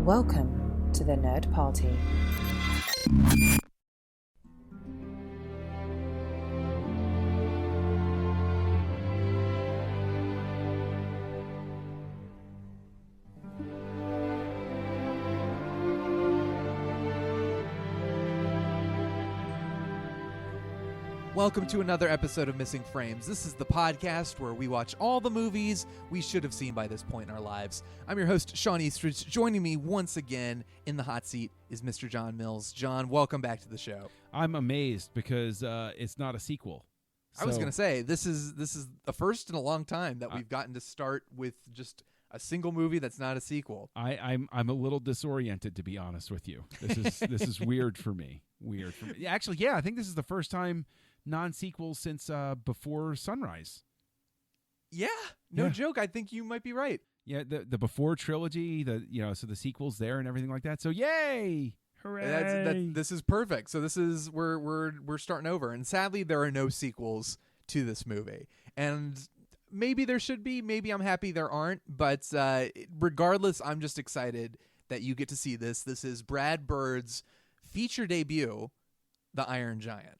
Welcome to the Nerd Party. Welcome to another episode of Missing Frames. This is the podcast where we watch all the movies we should have seen by this point in our lives. I'm your host, Shawn Eastridge. Joining me once again in the hot seat is Mr. John Mills. John, welcome back to the show. I'm amazed because it's not a sequel. I was going to say, this is the first in a long time that we've gotten to start with just a single movie that's not a sequel. I'm a little disoriented, to be honest with you. This is weird for me. Actually, yeah, I think this is the first time non-sequel since Before Sunrise. Yeah, no joke. I think you might be right. Yeah, the Before trilogy, so the sequels there and everything like that. So yay, hooray! This is perfect. So this is we're starting over, and sadly there are no sequels to this movie. And maybe there should be. Maybe I'm happy there aren't. But regardless, I'm just excited that you get to see this. This is Brad Bird's feature debut, The Iron Giant.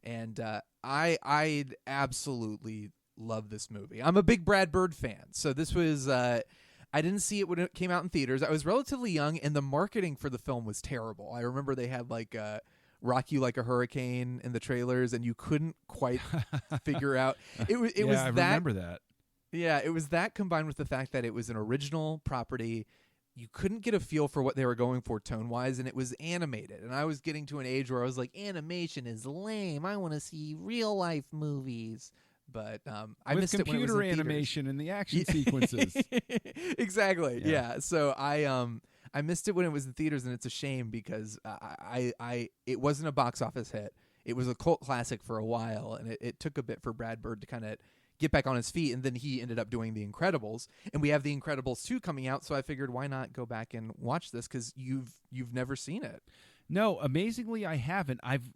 And I absolutely love this movie. I'm a big Brad Bird fan. So this was, I didn't see it when it came out in theaters. I was relatively young, and the marketing for the film was terrible. I remember they had Rock You Like a Hurricane in the trailers, and you couldn't quite figure out. It was I that. remember that. Yeah, it was that combined with the fact that it was an original property. You couldn't get a feel for what they were going for tone-wise, and it was animated. And I was getting to an age where I was like, animation is lame. I want to see real-life movies. But I missed it when it was in computer animation and the action sequences. Exactly, yeah. So I missed it when it was in theaters, and it's a shame because it wasn't a box office hit. It was a cult classic for a while, and it took a bit for Brad Bird to kind of get back on his feet, and then he ended up doing The Incredibles, and we have The Incredibles 2 coming out, so I figured why not go back and watch this because you've never seen it. No, amazingly, I haven't. I've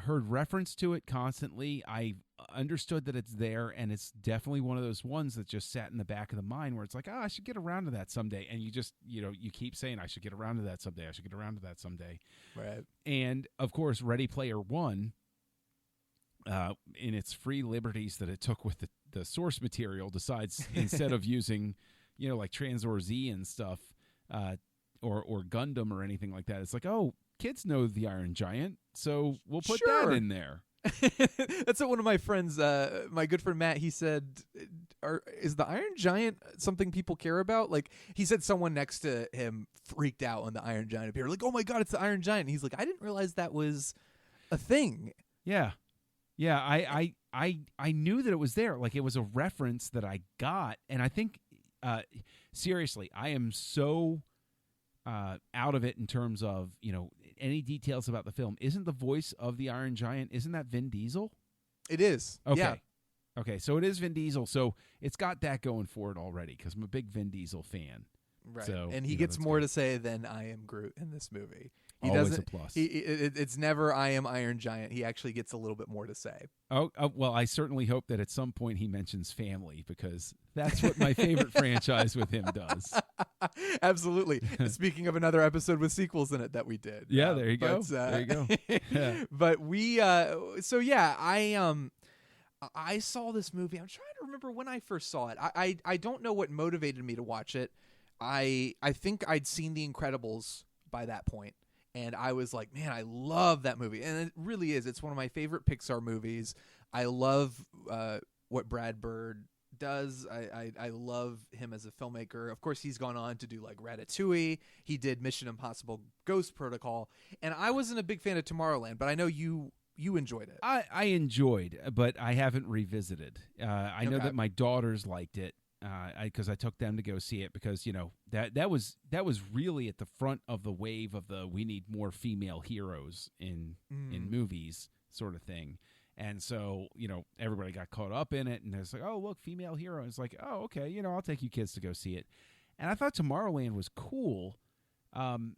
heard reference to it constantly. I understood that it's there, and it's definitely one of those ones that just sat in the back of the mind where it's like, I should get around to that someday, and you just you keep saying I should get around to that someday. I should get around to that someday. Right. And of course, Ready Player One. In its free liberties that it took with the source material, decides instead of using, like Transor Z and stuff, or Gundam or anything like that, it's like, oh, kids know the Iron Giant, so we'll put that in there. That's what one of my friends, my good friend Matt, he said, is the Iron Giant something people care about? Like, he said someone next to him freaked out when the Iron Giant appeared. Like, oh my God, it's the Iron Giant. And he's like, I didn't realize that was a thing. Yeah. Yeah, I knew that it was there. Like, it was a reference that I got. And I think, seriously, I am so out of it in terms of, any details about the film. Isn't the voice of the Iron Giant, isn't that Vin Diesel? It is. Okay. Yeah. Okay, so it is Vin Diesel. So it's got that going for it already because I'm a big Vin Diesel fan. Right. So, and he gets more to say than I am Groot in this movie. He Always doesn't, a plus. It's never I am Iron Giant. He actually gets a little bit more to say. Oh, well, I certainly hope that at some point he mentions family because that's what my favorite franchise with him does. Absolutely. Speaking of another episode with sequels in it that we did. Yeah, there you go. There you go. Yeah. But I saw this movie. I'm trying to remember when I first saw it. I don't know what motivated me to watch it. I think I'd seen The Incredibles by that point. And I was like, man, I love that movie. And it really is. It's one of my favorite Pixar movies. I love what Brad Bird does. I love him as a filmmaker. Of course, he's gone on to do like Ratatouille. He did Mission Impossible Ghost Protocol. And I wasn't a big fan of Tomorrowland, but I know you enjoyed it. I enjoyed, but I haven't revisited. I know that my daughters liked it. Because I took them to go see it because that was really at the front of the wave of the we need more female heroes in movies sort of thing, and so everybody got caught up in it, and it's like, oh look, female hero. And it's like, oh okay, I'll take you kids to go see it, and I thought Tomorrowland was cool, and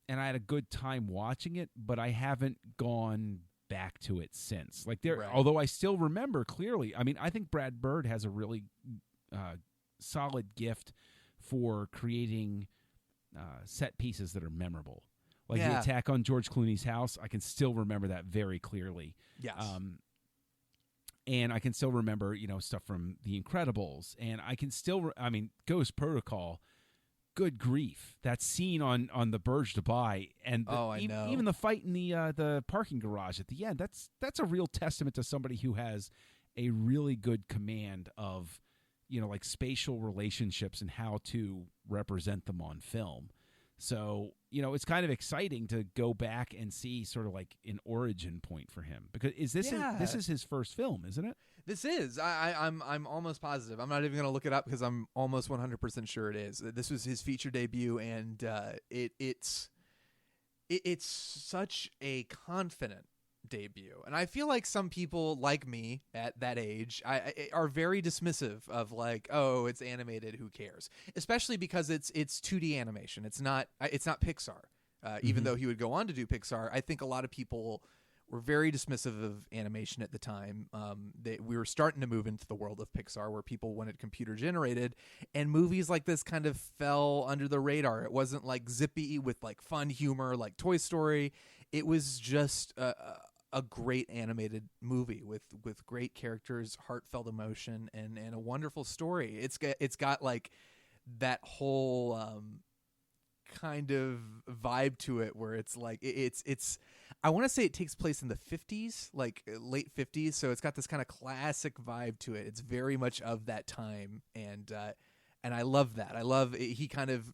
I had a good time watching it, but I haven't gone back to it since. Although I still remember clearly. I mean, I think Brad Bird has a really solid gift for creating set pieces that are memorable. Like the Yeah. attack on George Clooney's house, I can still remember that very clearly. Yes. And I can still remember, stuff from The Incredibles. And I can still, Ghost Protocol, good grief. That scene on the Burj Dubai, and I know. even the fight in the parking garage at the end, that's a real testament to somebody who has a really good command of, like spatial relationships and how to represent them on film. So, it's kind of exciting to go back and see sort of like an origin point for him, because this is his first film, isn't it? This is. I'm almost positive. I'm not even going to look it up because I'm almost 100% sure it is. This was his feature debut, and it's such a confident debut. And I feel like some people like me at that age are very dismissive of like, oh, it's animated, who cares? Especially because it's 2D animation. It's not Pixar. Even though he would go on to do Pixar, I think a lot of people were very dismissive of animation at the time. We were starting to move into the world of Pixar where people wanted computer generated, and movies like this kind of fell under the radar. It wasn't like zippy with like fun humor like Toy Story. It was just a great animated movie with great characters, heartfelt emotion, and a wonderful story. It's got like that whole kind of vibe to it where it's like it's I want to say it takes place in the 50s, like late 50s, so it's got this kind of classic vibe to it. It's very much of that time, and I love that. I love he kind of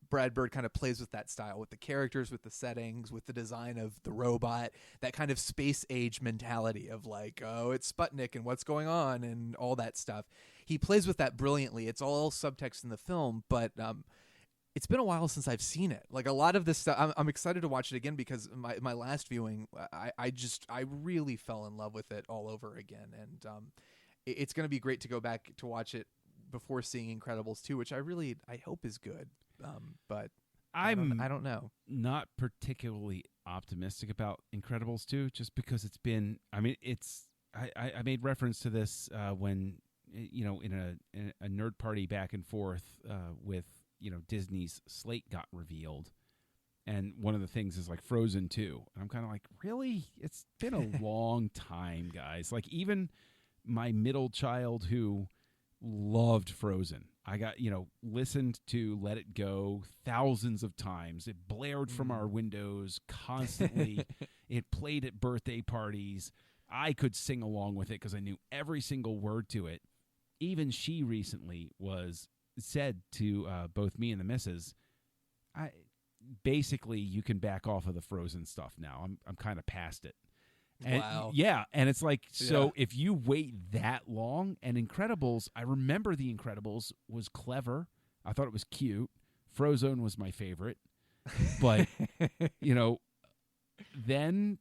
Brad Bird kind of plays with that style, with the characters, with the settings, with the design of the robot, that kind of space age mentality of like, oh, it's Sputnik and what's going on and all that stuff. He plays with that brilliantly. It's all subtext in the film, but it's been a while since I've seen it. Like a lot of this stuff, I'm excited to watch it again because my last viewing, I really fell in love with it all over again. And it's going to be great to go back to watch it before seeing Incredibles 2, which I hope is good. But I don't know. Not particularly optimistic about Incredibles 2, just because it's been. I mean, I made reference to this when in a nerd party back and forth with Disney's slate got revealed, and one of the things is like Frozen 2, and I'm kind of like, really? It's been a long time, guys. Like even my middle child who loved Frozen, I got, listened to Let It Go thousands of times. It blared from our windows constantly. It played at birthday parties. I could sing along with it because I knew every single word to it. Even she recently said to both me and the missus, basically you can back off of the Frozen stuff now. I'm kind of past it. And, wow. Yeah, and it's like, so if you wait that long, and Incredibles, I remember The Incredibles was clever. I thought it was cute. Frozone was my favorite. But, then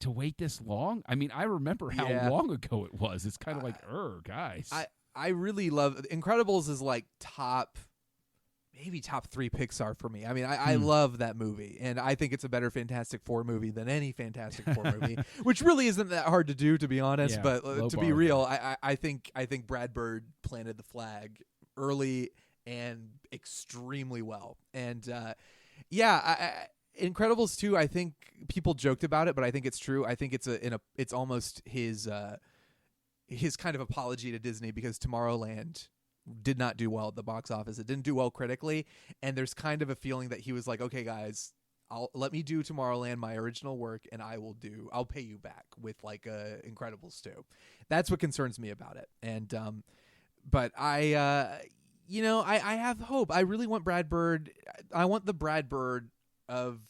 to wait this long, I mean, I remember how long ago it was. It's kind of like, guys. I really love Incredibles is like maybe top 3 Pixar for me. I mean, I love that movie, and I think it's a better Fantastic Four movie than any Fantastic Four movie, which really isn't that hard to do, to be honest. Yeah, but to be real, I think Brad Bird planted the flag early and extremely well. And Incredibles 2, I think people joked about it, but I think it's true. I think it's almost his kind of apology to Disney, because Tomorrowland did not do well at the box office. It didn't do well critically, and there's kind of a feeling that he was like, okay guys, let me do Tomorrowland, my original work, and I'll pay you back with like Incredibles 2. That's what concerns me about it. And but I have hope. I really want Brad Bird. I want the Brad Bird of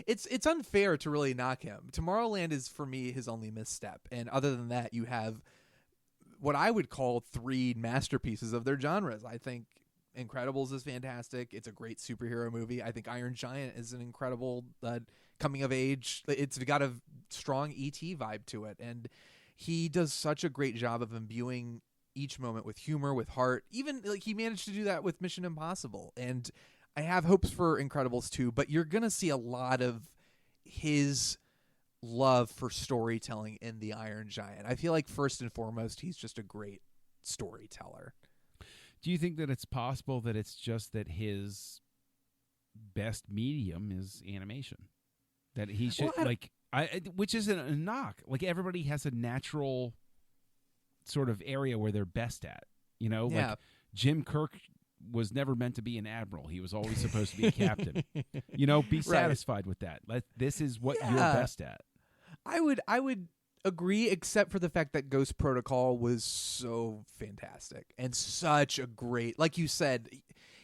it's unfair to really knock him. Tomorrowland is for me his only misstep, and other than that, you have what I would call 3 masterpieces of their genres. I think Incredibles is fantastic. It's a great superhero movie. I think Iron Giant is an incredible coming of age. It's got a strong E.T. vibe to it, and he does such a great job of imbuing each moment with humor, with heart. Even like he managed to do that with Mission Impossible, and I have hopes for Incredibles 2, but you're going to see a lot of his love for storytelling in the Iron Giant. I feel like first and foremost, he's just a great storyteller. Do you think that it's possible that it's just that his best medium is animation? That he should which isn't a knock. Like everybody has a natural sort of area where they're best at. Like Jim Kirk was never meant to be an admiral. He was always supposed to be a captain. Be satisfied with that. This is what you're best at. I would agree, except for the fact that Ghost Protocol was so fantastic and such a great, like you said,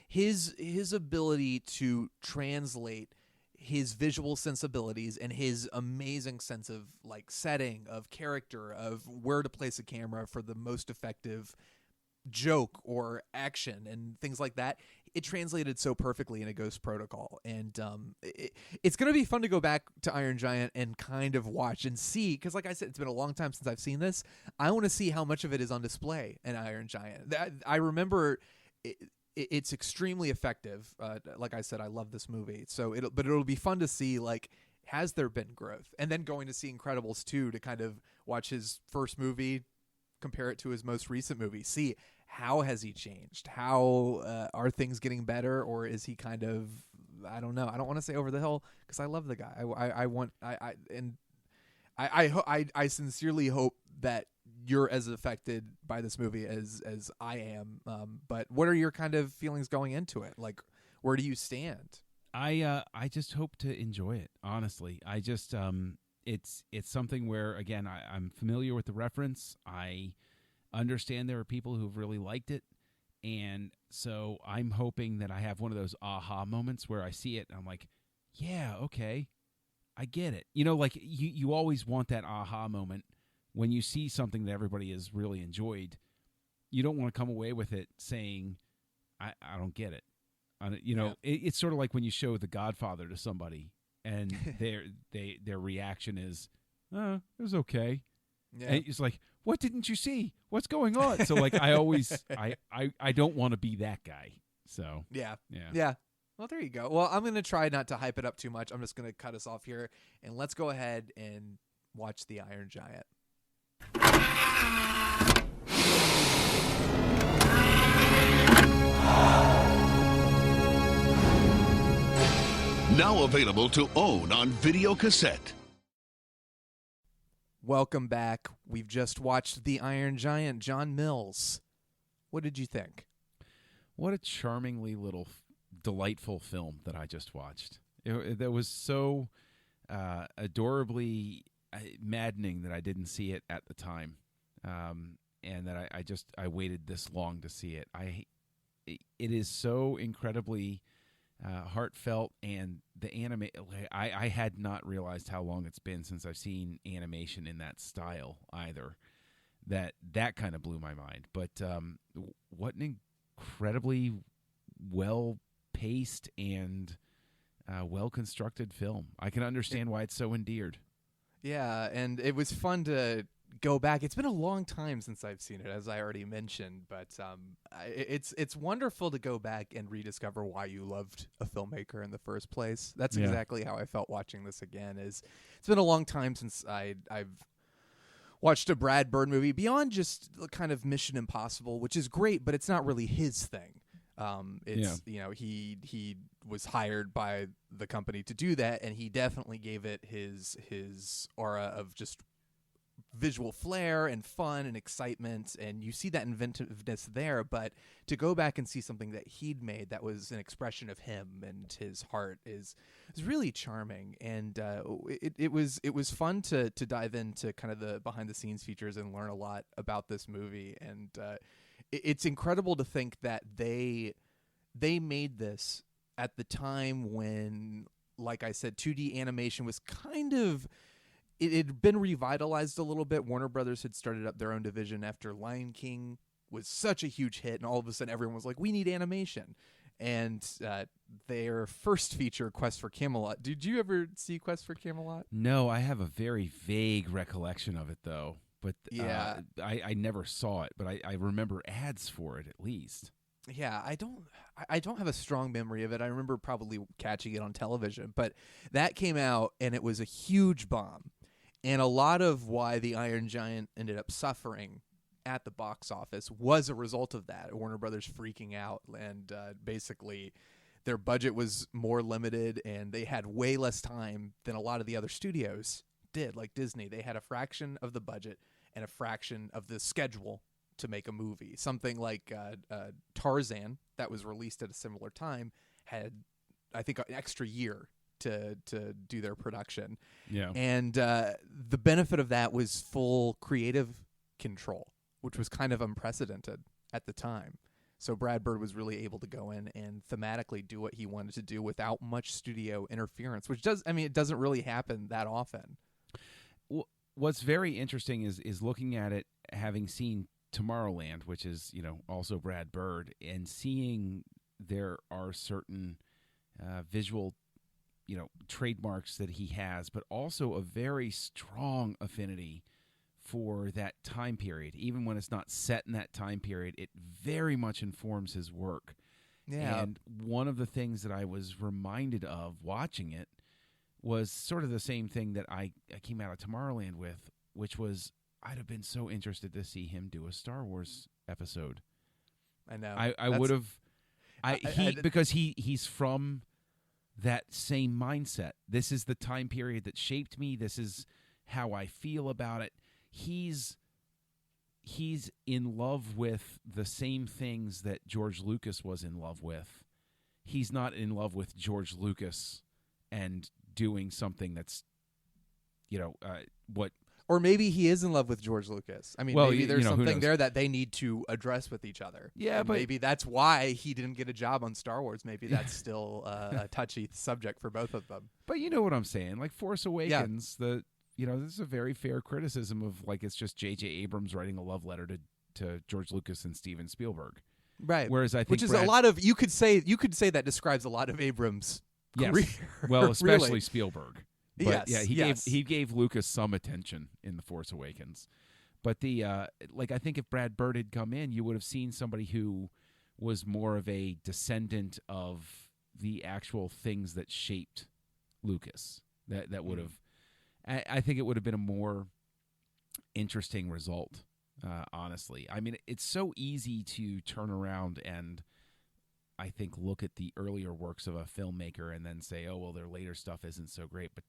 his ability to translate his visual sensibilities and his amazing sense of like setting, of character, of where to place a camera for the most effective joke or action and things like that. It translated so perfectly in a Ghost Protocol, and it's going to be fun to go back to Iron Giant and kind of watch and see, because like I said, it's been a long time since I've seen this. I want to see how much of it is on display in Iron Giant. I remember it's extremely effective. Like I said, I love this movie, so it'll be fun to see, like, has there been growth, and then going to see Incredibles 2 to kind of watch his first movie, compare it to his most recent movie, see how has he changed? How are things getting better, or is he kind of, I don't know. I don't want to say over the hill because I love the guy. I sincerely hope that you're as affected by this movie as I am. But what are your kind of feelings going into it? Like, where do you stand? I just hope to enjoy it. Honestly, I just it's something where, again, I'm familiar with the reference. I understand there are people who've really liked it, and so I'm hoping that I have one of those aha moments where I see it and I'm like, yeah, okay, I get it. Like you always want that aha moment when you see something that everybody has really enjoyed. You don't want to come away with it saying, I don't get it. It's sort of like when you show The Godfather to somebody and their reaction is, it was okay. Yeah. And it's like, what didn't you see? What's going on? So like, I always, I don't want to be that guy. So yeah. Well, there you go. Well, I'm going to try not to hype it up too much. I'm just going to cut us off here, and let's go ahead and watch The Iron Giant. Now available to own on video cassette. Welcome back. We've just watched The Iron Giant, John Mills. What did you think? What a charmingly little, delightful film that I just watched. That was so adorably maddening that I didn't see it at the time, and that I waited this long to see it. It is so incredibly heartfelt, and the anime. I had not realized how long it's been since I've seen animation in that style either. That kind of blew my mind. But what an incredibly well paced and well constructed film. I can understand why it's so endeared. Yeah, and it was fun to go back. It's been a long time since I've seen it, as I already mentioned, but it's wonderful to go back and rediscover why you loved a filmmaker in the first place. That's exactly how I felt watching this again. It's been a long time since I've watched a Brad Bird movie beyond just the kind of Mission Impossible, which is great, but it's not really his thing. He was hired by the company to do that, and he definitely gave it his aura of just visual flair and fun and excitement, and you see that inventiveness there. But to go back and see something that he'd made that was an expression of him and his heart is really charming, and it was fun to dive into kind of the behind the scenes features and learn a lot about this movie. And it's incredible to think that they made this at the time when, like I said, 2D animation was kind of, it had been revitalized a little bit. Warner Brothers had started up their own division after Lion King was such a huge hit, and all of a sudden everyone was like, we need animation. And their first feature, Quest for Camelot. Did you ever see Quest for Camelot? No, I have a very vague recollection of it, though. But I never saw it, but I remember ads for it at least. Yeah, I don't have a strong memory of it. I remember probably catching it on television, but that came out and it was a huge bomb. And a lot of why the Iron Giant ended up suffering at the box office was a result of that. Warner Brothers freaking out, and basically their budget was more limited, and they had way less time than a lot of the other studios did, like Disney. They had a fraction of the budget and a fraction of the schedule to make a movie. Something like Tarzan, that was released at a similar time, had, I think, an extra year to do their production. Yeah. And the benefit of that was full creative control, which was kind of unprecedented at the time. So Brad Bird was really able to go in and thematically do what he wanted to do without much studio interference, which it doesn't really happen that often. Well, what's very interesting is looking at it, having seen Tomorrowland, which is, also Brad Bird, and seeing there are certain visual, trademarks that he has, but also a very strong affinity for that time period. Even when it's not set in that time period, it very much informs his work. Yeah. And one of the things that I was reminded of watching it was sort of the same thing that I came out of Tomorrowland with, which was I'd have been so interested to see him do a Star Wars episode. I know. I would have. Because he's from that same mindset. This is the time period that shaped me. This is how I feel about it. He's in love with the same things that George Lucas was in love with. He's not in love with George Lucas and doing something that's, what. Or maybe he is in love with George Lucas. I mean, maybe there's something there that they need to address with each other. Yeah, and but maybe that's why he didn't get a job on Star Wars. Maybe that's still a touchy subject for both of them. But you know what I'm saying? Like Force Awakens, this is a very fair criticism of it's just J.J. Abrams writing a love letter to George Lucas and Steven Spielberg. Right. Whereas I think which is a lot of you could say that describes a lot of Abrams' career. Well, especially really. Spielberg. But he gave Lucas some attention in The Force Awakens. But I think if Brad Bird had come in, you would have seen somebody who was more of a descendant of the actual things that shaped Lucas. That would have, I think it would have been a more interesting result, honestly. I mean, it's so easy to turn around and I think look at the earlier works of a filmmaker and then say, oh, well, their later stuff isn't so great. But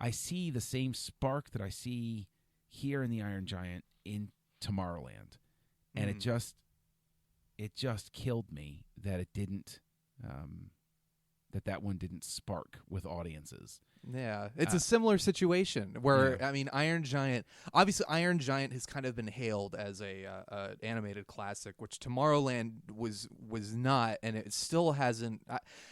I see the same spark that I see here in The Iron Giant in Tomorrowland. And it just killed me that it didn't, that one didn't spark with audiences. Yeah, it's a similar situation where Iron Giant. Obviously, Iron Giant has kind of been hailed as a animated classic, which Tomorrowland was not, and it still hasn't.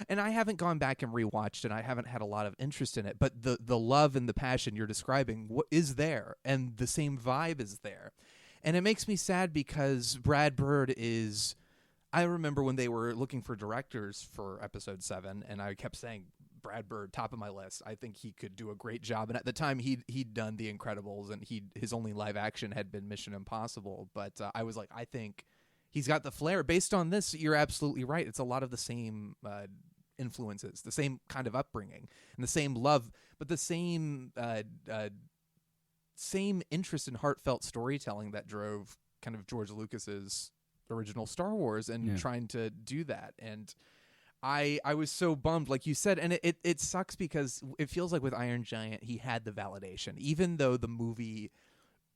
And I haven't gone back and rewatched it. I haven't had a lot of interest in it, but the love and the passion you're describing is there, and the same vibe is there, and it makes me sad because Brad Bird is. I remember when they were looking for directors for Episode 7, and I kept saying, Brad Bird, top of my list. I think he could do a great job. And at the time, he'd done The Incredibles, and his only live action had been Mission Impossible. But I was like, I think he's got the flair. Based on this, you're absolutely right. It's a lot of the same influences, the same kind of upbringing, and the same love, but the same interest in heartfelt storytelling that drove kind of George Lucas's original Star Wars and trying to do that. And I was so bummed, like you said, and it sucks because it feels like with Iron Giant, he had the validation. Even though the movie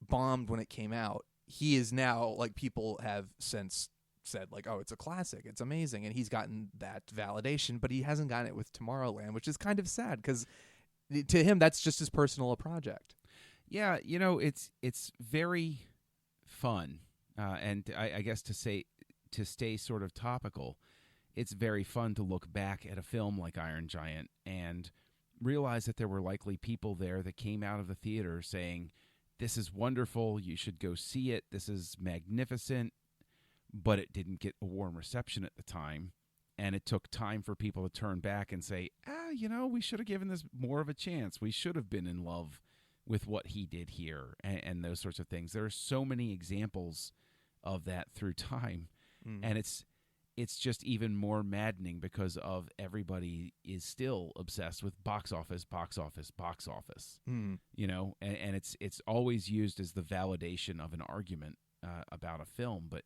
bombed when it came out, he is now, like, people have since said, like, oh, it's a classic, it's amazing, and he's gotten that validation, but he hasn't gotten it with Tomorrowland, which is kind of sad because to him, that's just as personal a project. Yeah, it's very fun. And I guess to stay sort of topical, it's very fun to look back at a film like Iron Giant and realize that there were likely people there that came out of the theater saying, this is wonderful, you should go see it, this is magnificent, but it didn't get a warm reception at the time. And it took time for people to turn back and say, we should have given this more of a chance. We should have been in love with what he did here and those sorts of things. There are so many examples of that through time, and it's just even more maddening because of everybody is still obsessed with box office, and it's always used as the validation of an argument, about a film, but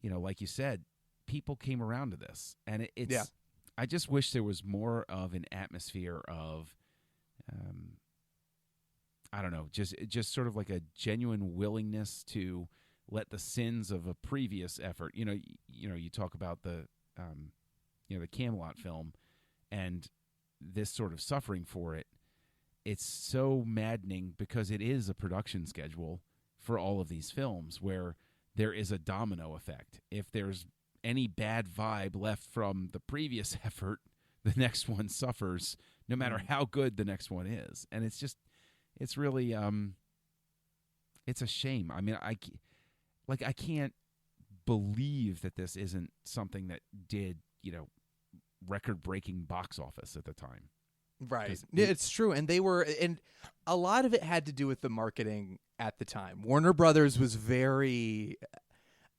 like you said, people came around to this, and it's. Yeah. I just wish there was more of an atmosphere of, I don't know, just sort of like a genuine willingness to let the sins of a previous effort. You talk about the Camelot film, and this sort of suffering for it. It's so maddening because it is a production schedule for all of these films where there is a domino effect. If there's any bad vibe left from the previous effort, the next one suffers, no matter how good the next one is. And it's really, it's a shame. I mean, I can't believe that this isn't something that did, record-breaking box office at the time. Right. It's true. And a lot of it had to do with the marketing at the time. Warner Brothers was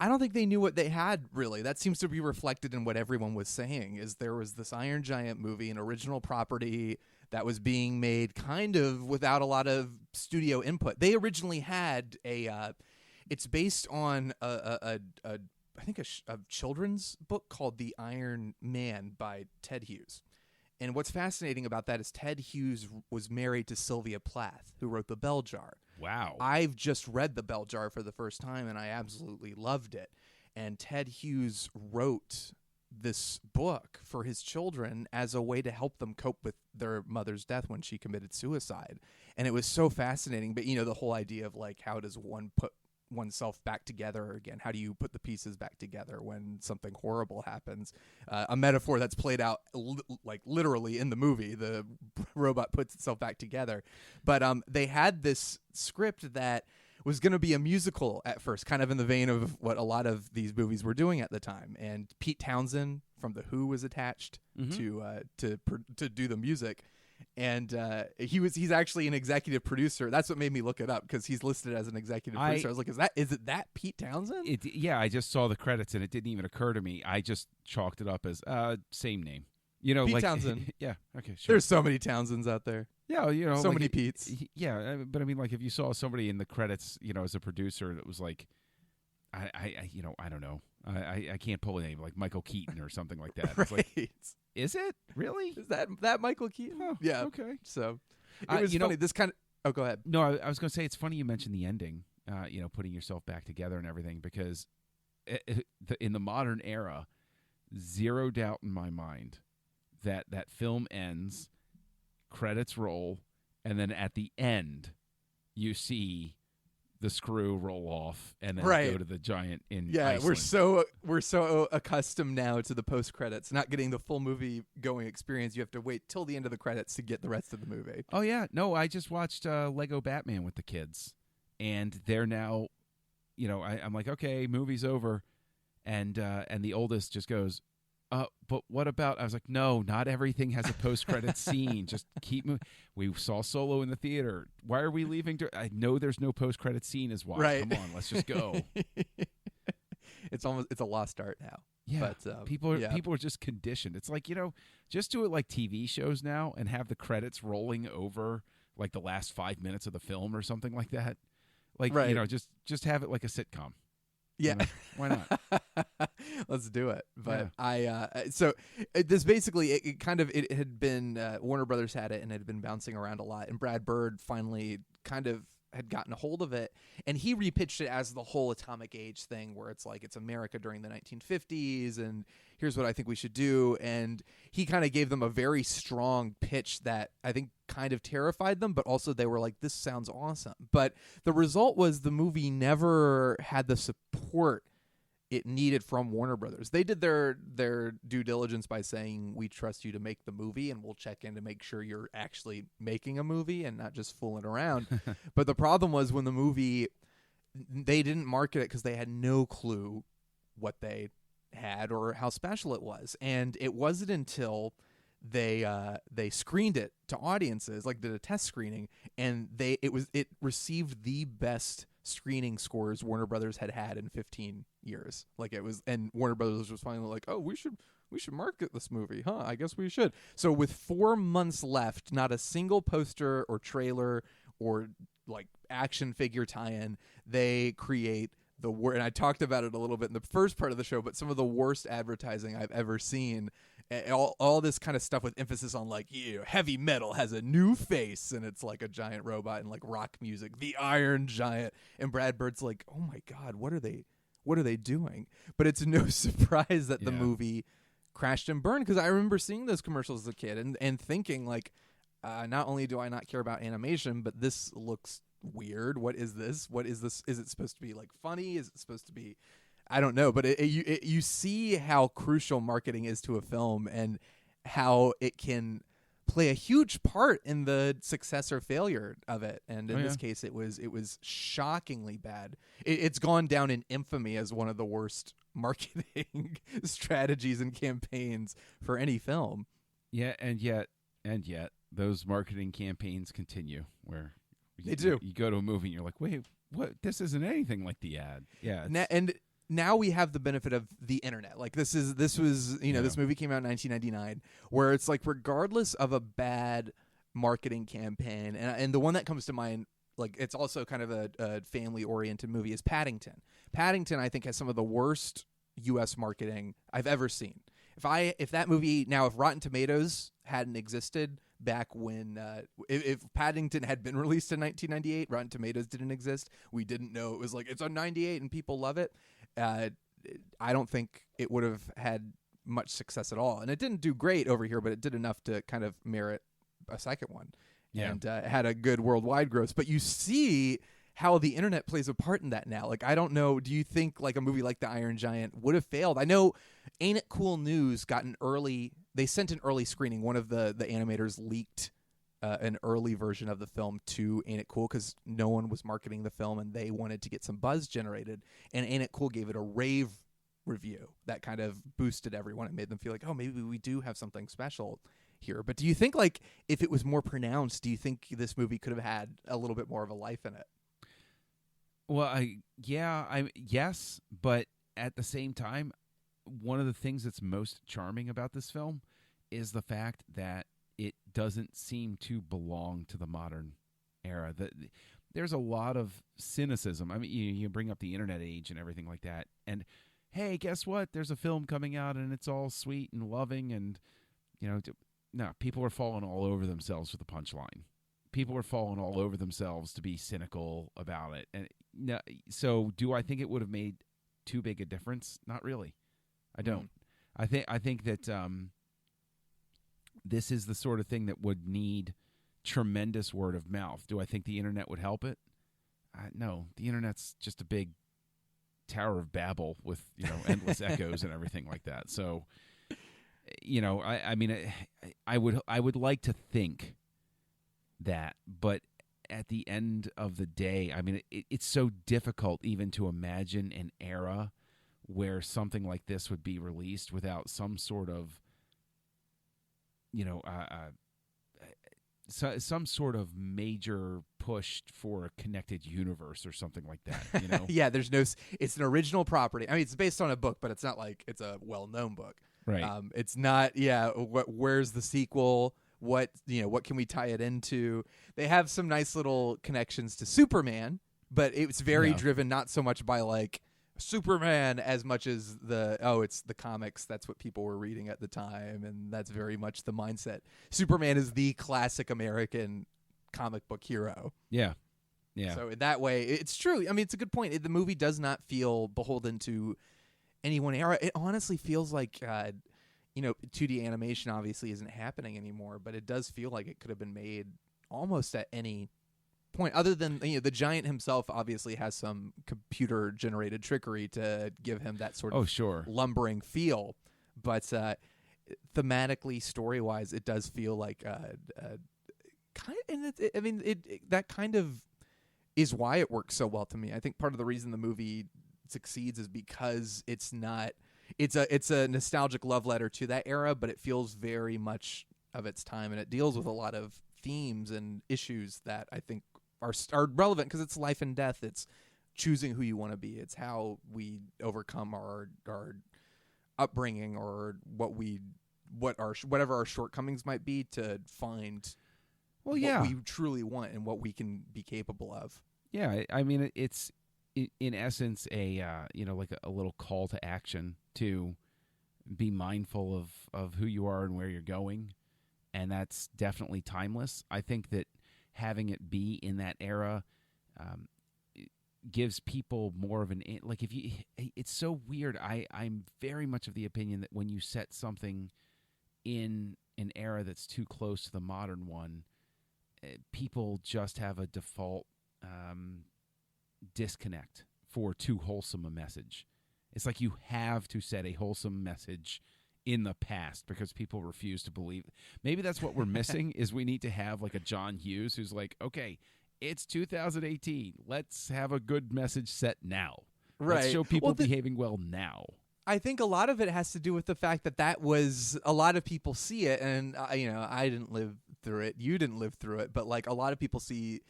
I don't think they knew what they had, really. That seems to be reflected in what everyone was saying, is there was this Iron Giant movie, an original property that was being made kind of without a lot of studio input. They originally had it's based on I think a children's book called The Iron Man by Ted Hughes. And what's fascinating about that is Ted Hughes was married to Sylvia Plath, who wrote The Bell Jar. Wow. I've just read The Bell Jar for the first time, and I absolutely loved it. And Ted Hughes wrote this book for his children as a way to help them cope with their mother's death when she committed suicide. And it was so fascinating. But, the whole idea of, like, how does one put oneself back together again? How do you put the pieces back together when something horrible happens? A metaphor that's played out literally in the movie. The robot puts itself back together. But they had this script that was going to be a musical at first, kind of in the vein of what a lot of these movies were doing at the time. And Pete Townsend from The Who was attached to do the music. And he's actually an executive producer. That's what made me look it up, because he's listed as an executive producer. I was like, is it that Pete Townsend? Yeah, I just saw the credits and it didn't even occur to me. I just chalked it up as same name. Pete Townsend. Yeah, okay, sure. There's so many Townsends out there. Yeah, so many Petes. Yeah, but I mean, like, if you saw somebody in the credits, as a producer that was like, I don't know. I can't pull a name like Michael Keaton or something like that. It's like, is it really? Is that Michael Keaton? Oh, yeah. Okay. So it was funny. This kind of. Oh, go ahead. No, I was going to say it's funny you mentioned the ending. Putting yourself back together and everything, because in the modern era, zero doubt in my mind that film ends, credits roll, and then at the end, you see the screw roll off and then go to the giant in Iceland. we're so accustomed now to the post credits, not getting the full movie going experience. You have to wait till the end of the credits to get the rest of the movie. Oh yeah, no, I just watched Lego Batman with the kids, and they're now, I'm like, okay, movie's over, and the oldest just goes, but what about? I was like, no, not everything has a post-credit scene. Just keep moving. We saw Solo in the theater. Why are we leaving? I know there's no post-credit scene. Is why. Right. Come on, let's just go. It's a lost art now. Yeah, but, people are just conditioned. It's like, just do it like TV shows now and have the credits rolling over like the last 5 minutes of the film or something like that. Like, just have it like a sitcom. Yeah. Why not? Let's do it. But so this basically, it had been, Warner Brothers had it and it had been bouncing around a lot. And Brad Bird finally kind of had gotten a hold of it, and he repitched it as the whole atomic age thing, where it's like, it's America during the 1950s and here's what I think we should do. And he kind of gave them a very strong pitch that I think kind of terrified them, but also they were like, this sounds awesome. But the result was the movie never had the support it needed from Warner Brothers. They did their due diligence by saying, we trust you to make the movie and we'll check in to make sure you're actually making a movie and not just fooling around. But the problem was, when the movie, they didn't market it because they had no clue what they had or how special it was. And it wasn't until they screened it to audiences, like did a test screening, and it received the best screening scores Warner Brothers had in 15 years. Like, it was, and Warner Brothers was finally like, oh, we should market this movie, huh? I guess we should. So with 4 months left, not a single poster or trailer or like action figure tie-in, they create and I talked about it a little bit in the first part of the show, but some of the worst advertising I've ever seen. All this kind of stuff with emphasis on like, heavy metal has a new face, and it's like a giant robot, and like rock music, the Iron Giant, and Brad Bird's like, oh my God, what are they doing? But it's no surprise that the movie crashed and burned, because I remember seeing those commercials as a kid and thinking like, not only do I not care about animation, but this looks weird. What is this? Is it supposed to be like funny? Is it supposed to be, I don't know, but you see how crucial marketing is to a film, and how it can play a huge part in the success or failure of it. And in this case, it was shockingly bad. It's gone down in infamy as one of the worst marketing strategies and campaigns for any film. Yeah, and yet, those marketing campaigns continue. Where they do. You go to a movie and you're like, wait, what? This isn't anything like the ad. Yeah, and now we have the benefit of the internet. Like this was, this movie came out in 1999, where it's like, regardless of a bad marketing campaign, and the one that comes to mind, like it's also kind of a family oriented movie, is Paddington. Paddington, I think, has some of the worst U.S. marketing I've ever seen. If that movie, now, if Rotten Tomatoes hadn't existed back when, if Paddington had been released in 1998, Rotten Tomatoes didn't exist, we didn't know it was like, it's on 98 and people love it, I don't think it would have had much success at all. And it didn't do great over here, but it did enough to kind of merit a second one. Yeah. And had a good worldwide gross. But you see how the internet plays a part in that now. Like, I don't know, do you think like a movie like The Iron Giant would have failed? I know Ain't It Cool News got they sent an early screening. One of the animators leaked an early version of the film to Ain't It Cool, because no one was marketing the film and they wanted to get some buzz generated. And Ain't It Cool gave it a rave review that kind of boosted everyone and made them feel like, oh, maybe we do have something special here. But do you think, like, if it was more pronounced, do you think this movie could have had a little bit more of a life in it? Well, yes, but at the same time, one of the things that's most charming about this film is the fact that it doesn't seem to belong to the modern era. There's a lot of cynicism. I mean, you bring up the internet age and everything like that, and hey, guess what? There's a film coming out, and it's all sweet and loving, and no, people are falling all over themselves for the punchline. People are falling all over themselves to be cynical about it. And no, so do I think it would have made too big a difference? Not really. I don't. I think that this is the sort of thing that would need tremendous word of mouth. Do I think the internet would help it? No, the internet's just a big Tower of Babel with endless echoes and everything like that. So, I mean, I would like to think that, but at the end of the day, I mean, it's so difficult even to imagine an era where something like this would be released without some sort of, some sort of major push for a connected universe or something like that. Yeah, it's an original property. I mean, it's based on a book, but it's not like it's a well-known book. Right. It's not. Yeah. Where's the sequel? What can we tie it into? They have some nice little connections to Superman, but it's very driven not so much by like Superman as much as it's the comics. That's what people were reading at the time, and that's very much the mindset. Superman is the classic American comic book hero. Yeah. Yeah. So in that way, it's true. I mean, it's a good point. The movie does not feel beholden to any one era. It honestly feels like 2D animation obviously isn't happening anymore, but it does feel like it could have been made almost at any point, other than the giant himself obviously has some computer generated trickery to give him that sort of lumbering feel, but thematically, story wise, it does feel like that kind of is why it works so well to me. I think part of the reason the movie succeeds is because it's a nostalgic love letter to that era, but it feels very much of its time, and it deals with a lot of themes and issues that I think are relevant because it's life and death. It's choosing who you want to be. It's how we overcome our upbringing or whatever our shortcomings might be to find what we truly want and what we can be capable of. Yeah, I mean, it's in essence, like a little call to action to be mindful of who you are and where you're going, and that's definitely timeless. I think that having it be in that era gives people more of an like. If you, it's so weird. I'm very much of the opinion that when you set something in an era that's too close to the modern one, people just have a default disconnect for too wholesome a message. It's like you have to set a wholesome message in the past because people refuse to believe. Maybe that's what we're missing is we need to have like a John Hughes who's like, okay, it's 2018. Let's have a good message set now. Right. Let's show people behaving well now. I think a lot of it has to do with the fact that was a lot of people see it, and I didn't live through it. You didn't live through it, but like a lot of people see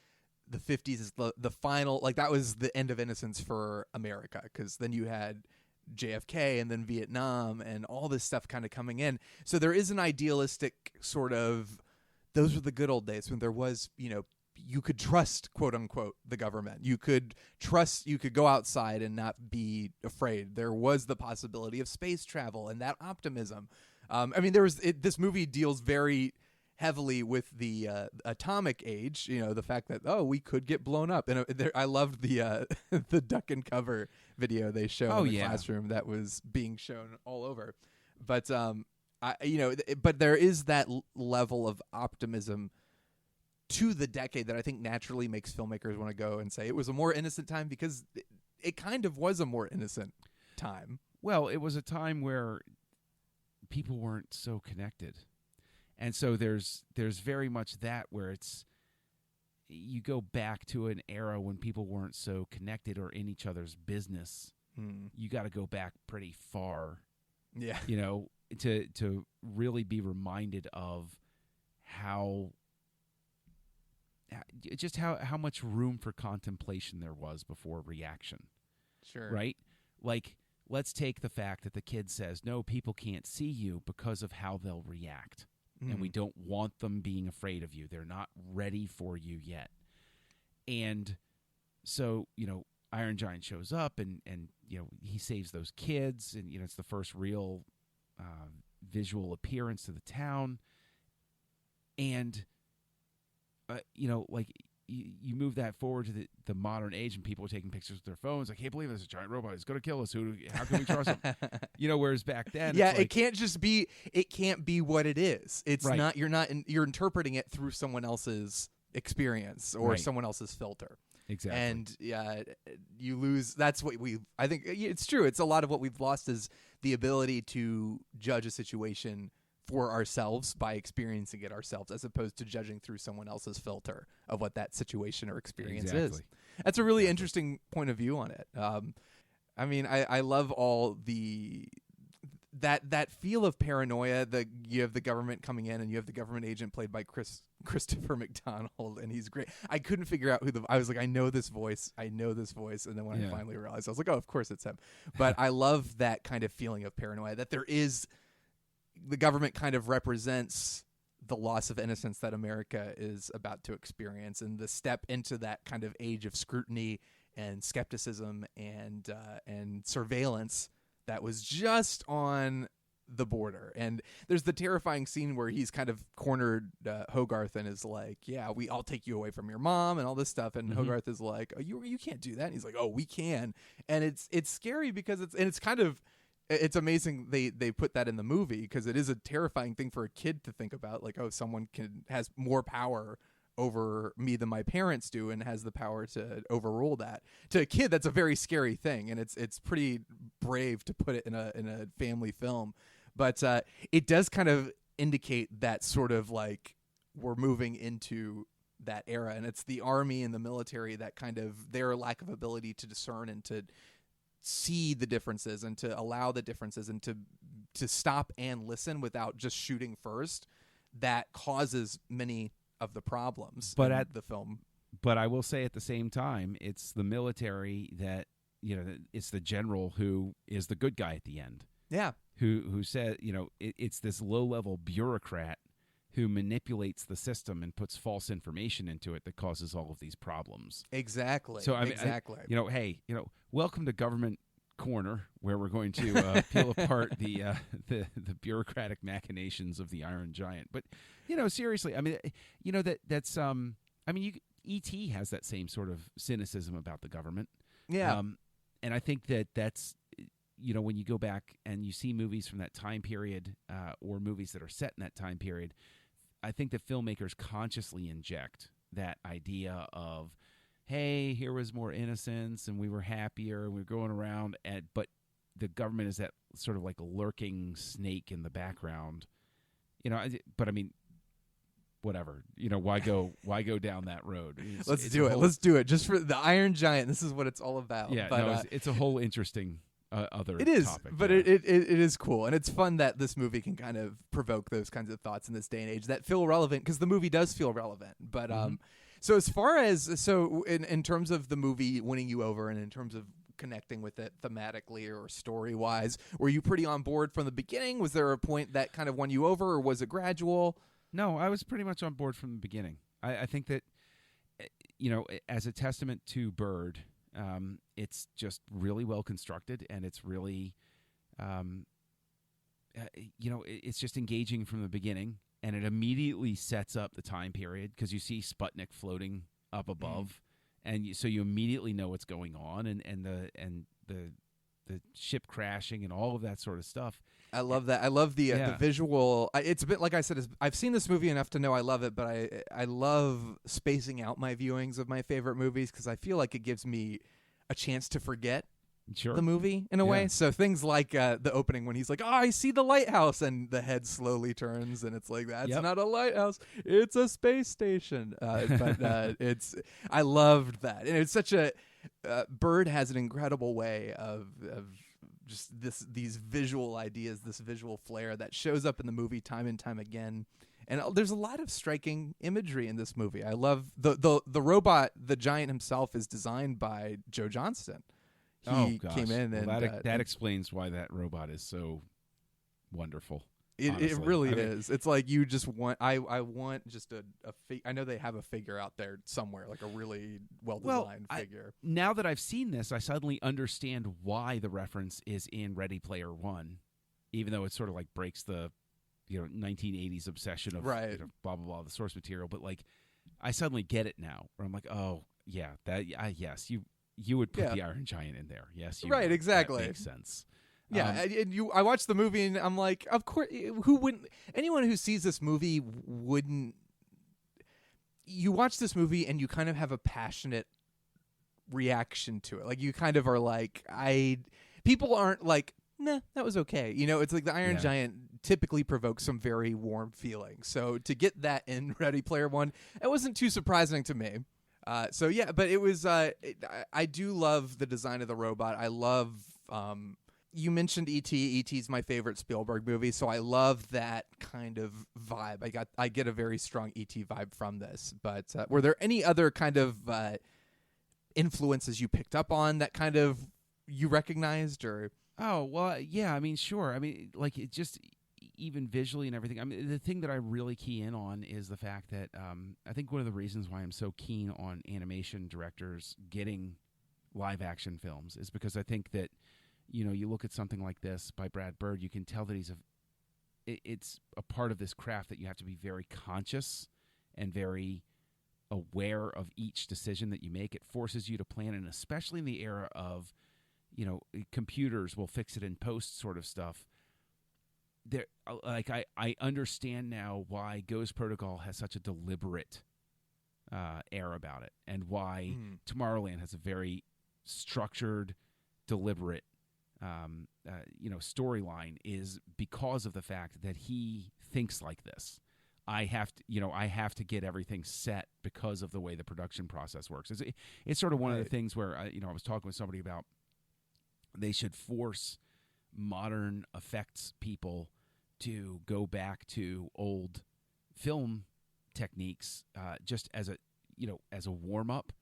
the 50s as the final, like that was the end of innocence for America, because then you had JFK and then Vietnam and all this stuff kind of coming in. So there is an idealistic sort of, those were the good old days when there was, you could trust, quote unquote, the government. You could trust, you could go outside and not be afraid. There was the possibility of space travel and that optimism. This movie deals very heavily with the atomic age, the fact that, we could get blown up. And I loved the the duck and cover video they showed in the classroom that was being shown all over. But but there is that level of optimism to the decade that I think naturally makes filmmakers want to go and say it was a more innocent time, because it kind of was a more innocent time. Well, it was a time where people weren't so connected. And so there's very much that where you go back to an era when people weren't so connected or in each other's business. You got to go back pretty far. Yeah. To really be reminded of how much room for contemplation there was before reaction. Sure. Right? Like, let's take the fact that the kid says, no, people can't see you because of how they'll react. And we don't want them being afraid of you. They're not ready for you yet. And so, Iron Giant shows up and he saves those kids. And, it's the first real visual appearance to the town. And, you move that forward to the modern age and people are taking pictures with their phones. I can't believe there's a giant robot. It's going to kill us. How can we trust him? Whereas back then, yeah, it can't be what it is. It's right. not. You're interpreting it through someone else's experience or someone else's filter. Exactly. And you lose. That's what I think it's true. It's a lot of what we've lost is the ability to judge a situation for ourselves by experiencing it ourselves, as opposed to judging through someone else's filter of what that situation or experience is. That's a really interesting point of view on it. I love all that feel of paranoia. You have the government coming in, and you have the government agent played by Christopher McDonald, and he's great. I couldn't figure out I was like, I know this voice, and then when I finally realized, I was like, oh, of course it's him. But I love that kind of feeling of paranoia, that there is. The government kind of represents the loss of innocence that America is about to experience, and the step into that kind of age of scrutiny and skepticism and surveillance that was just on the border. And there's the terrifying scene where he's kind of cornered Hogarth and is like, yeah, I'll take you away from your mom and all this stuff. And Hogarth is like, oh, you can't do that. And he's like, oh, we can. And it's scary because it's amazing they put that in the movie, because it is a terrifying thing for a kid to think about, like, oh, someone has more power over me than my parents do and has the power to overrule that. To a kid, that's a very scary thing, and it's pretty brave to put it in a family film. But it does kind of indicate that sort of like we're moving into that era, and it's the army and the military that kind of their lack of ability to discern and to see the differences and to allow the differences and to stop and listen without just shooting first, that causes many of the problems in the film. But I will say at the same time, it's the military that, it's the general who is the good guy at the end. Yeah. Who said, it's this low-level bureaucrat who manipulates the system and puts false information into it that causes all of these problems. Exactly. So exactly. Hey, welcome to Government Corner, where we're going to peel apart the bureaucratic machinations of the Iron Giant. But seriously, I mean, that's E.T. has that same sort of cynicism about the government. Yeah. And I think that's when you go back and you see movies from that time period, or movies that are set in that time period, I think that filmmakers consciously inject that idea of, hey, here was more innocence and we were happier and we were going around, but the government is that sort of like a lurking snake in the background. But I mean, whatever. Why go down that road? Let's do it. Let's do it. Just for the Iron Giant, this is what it's all about. Yeah, but, it's a whole interesting other it is topic. But it is cool, and it's fun that this movie can kind of provoke those kinds of thoughts in this day and age that feel relevant, because the movie does feel relevant. But so as far as in terms of the movie winning you over, and in terms of connecting with it thematically or story wise, were you pretty on board from the beginning? Was there a point that kind of won you over, or was it gradual? No, I was pretty much on board from the beginning. I think that as a testament to Bird, it's just really well constructed, and it's really, it's just engaging from the beginning, and it immediately sets up the time period, because you see Sputnik floating up above, and so you immediately know what's going on, and the ship crashing and all of that sort of stuff. I love that. I love the visual. It's a bit like I said. I've seen this movie enough to know I love it, but I love spacing out my viewings of my favorite movies, because I feel like it gives me a chance to forget the movie in a way. So things like the opening when he's like, "Oh, I see the lighthouse," and the head slowly turns, and it's like, that's not a lighthouse, it's a space station. But I loved that, and it's such a Bird has an incredible way of just these visual ideas, this visual flair that shows up in the movie time and time again. And there's a lot of striking imagery in this movie. I love the robot. The giant himself is designed by Joe Johnston. He came in, and that explains why that robot is so wonderful. It really is. It's like you just want. I want just a I know they have a figure out there somewhere, like a really well designed figure. Now that I've seen this, I suddenly understand why the reference is in Ready Player One, even though it sort of like breaks the 1980s obsession of blah blah blah, the source material. But like, I suddenly get it now, where I'm like, oh yeah, yes, you would put the Iron Giant in there. Yes, you would. Exactly. That makes sense. Yeah, I watched the movie, and I'm like, of course, who wouldn't? Anyone who sees this movie wouldn't. You watch this movie, and you kind of have a passionate reaction to it. Like, you kind of are like, people aren't like, nah, that was okay. It's like the Iron Giant typically provokes some very warm feelings. So to get that in Ready Player One, it wasn't too surprising to me. But it was. I do love the design of the robot. I love. You mentioned E.T. E.T.'s my favorite Spielberg movie, so I love that kind of vibe. I get a very strong E.T. vibe from this. But were there any other kind of influences you picked up on that kind of you recognized, or? Oh, well, yeah. I mean, sure. I mean, like, it just even visually and everything. I mean, the thing that I really key in on is the fact that I think one of the reasons why I'm so keen on animation directors getting live action films is because I think that, you look at something like this by Brad Bird, you can tell that it's a part of this craft that you have to be very conscious and very aware of each decision that you make. It forces you to plan, and especially in the era of, computers will fix it in post sort of stuff. There, like I understand now why Ghost Protocol has such a deliberate air about it, and why Tomorrowland has a very structured, deliberate storyline, is because of the fact that he thinks like this. I have to get everything set because of the way the production process works. It's sort of one of the things where I was talking with somebody about they should force modern effects people to go back to old film techniques, just as a warm up,